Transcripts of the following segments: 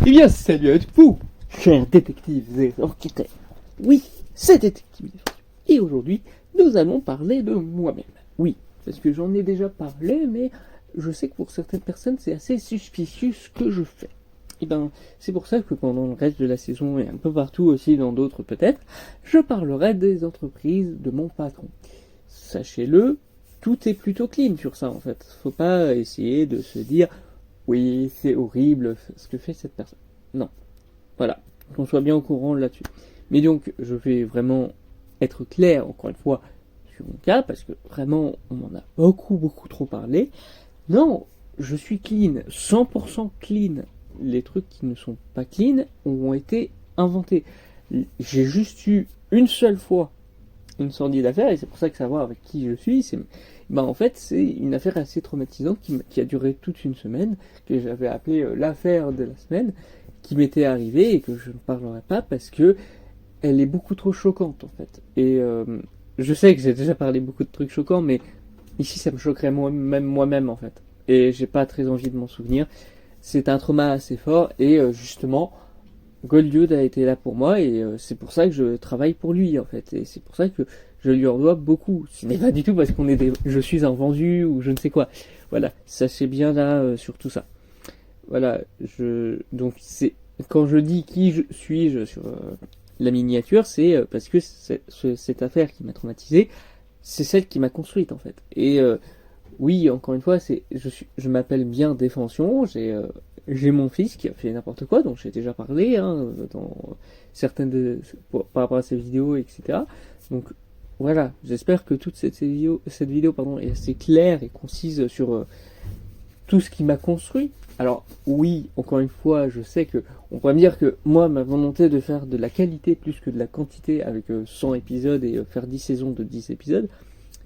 Eh bien, salut à vous, chers détectives et enquêteurs. Oui, c'est Détective. Et aujourd'hui, nous allons parler de moi-même. Oui, parce que j'en ai déjà parlé, mais je sais que pour certaines personnes, c'est assez suspicieux ce que je fais. Et ben, c'est pour ça que pendant le reste de la saison, et un peu partout aussi dans d'autres peut-être, je parlerai des entreprises de mon patron. Sachez-le, tout est plutôt clean sur ça en fait. Faut pas essayer de se dire oui, c'est horrible ce que fait cette personne. Non. Voilà. Qu'on soit bien au courant là-dessus. Mais donc, je vais vraiment être clair, encore une fois, sur mon cas, parce que vraiment, on m'en a beaucoup trop parlé. Non, je suis clean, 100% clean. Les trucs qui ne sont pas clean ont été inventés. J'ai juste eu une seule fois une sordide affaire, et c'est pour ça que savoir avec qui je suis, en fait, c'est une affaire assez traumatisante qui a duré toute une semaine, que j'avais appelée l'affaire de la semaine, qui m'était arrivée et que je ne parlerai pas parce que elle est beaucoup trop choquante en fait. Et je sais que j'ai déjà parlé beaucoup de trucs choquants, mais ici ça me choquerait moi-même en fait. Et j'ai pas très envie de m'en souvenir. C'est un trauma assez fort et justement, Goldiud a été là pour moi et c'est pour ça que je travaille pour lui en fait. Et c'est pour ça que je lui en dois beaucoup. Ce n'est pas du tout parce je suis un vendu ou je ne sais quoi. Voilà, sachez bien là sur tout ça. Voilà, donc c'est quand je dis qui suis-je sur la miniature, c'est parce que cette affaire qui m'a traumatisé, c'est celle qui m'a construite en fait. Et oui, encore une fois, je m'appelle bien Défension. J'ai mon fils qui a fait n'importe quoi, dont j'ai déjà parlé hein, dans par rapport à ses vidéos, etc. Donc voilà, j'espère que toute cette vidéo pardon, est assez claire et concise sur tout ce qui m'a construit. Alors oui, encore une fois, je sais que on pourrait me dire que moi, ma volonté de faire de la qualité plus que de la quantité avec 100 épisodes et faire 10 saisons de 10 épisodes,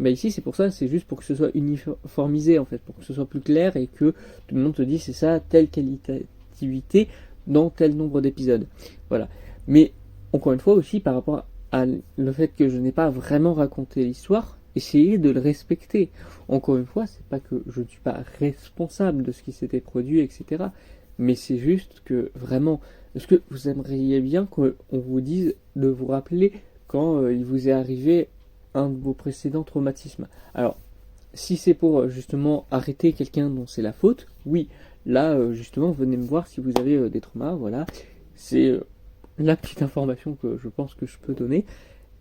mais ici c'est pour ça, c'est juste pour que ce soit uniformisé en fait, pour que ce soit plus clair et que tout le monde te dise c'est ça, telle qualitativité dans tel nombre d'épisodes. Voilà. Mais encore une fois aussi par rapport à le fait que je n'ai pas vraiment raconté l'histoire, essayez de le respecter. Encore une fois, c'est pas que je ne suis pas responsable de ce qui s'était produit, etc. Mais c'est juste que vraiment, est-ce que vous aimeriez bien qu'on vous dise de vous rappeler quand il vous est arrivé un de vos précédents traumatismes? Alors, si c'est pour justement arrêter quelqu'un dont c'est la faute, oui, là justement venez me voir si vous avez des traumas, voilà. C'est la petite information que je pense que je peux donner.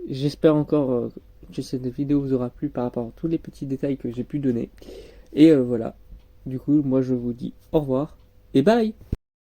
J'espère encore que cette vidéo vous aura plu par rapport à tous les petits détails que j'ai pu donner. Et voilà. Du coup, moi je vous dis au revoir et bye.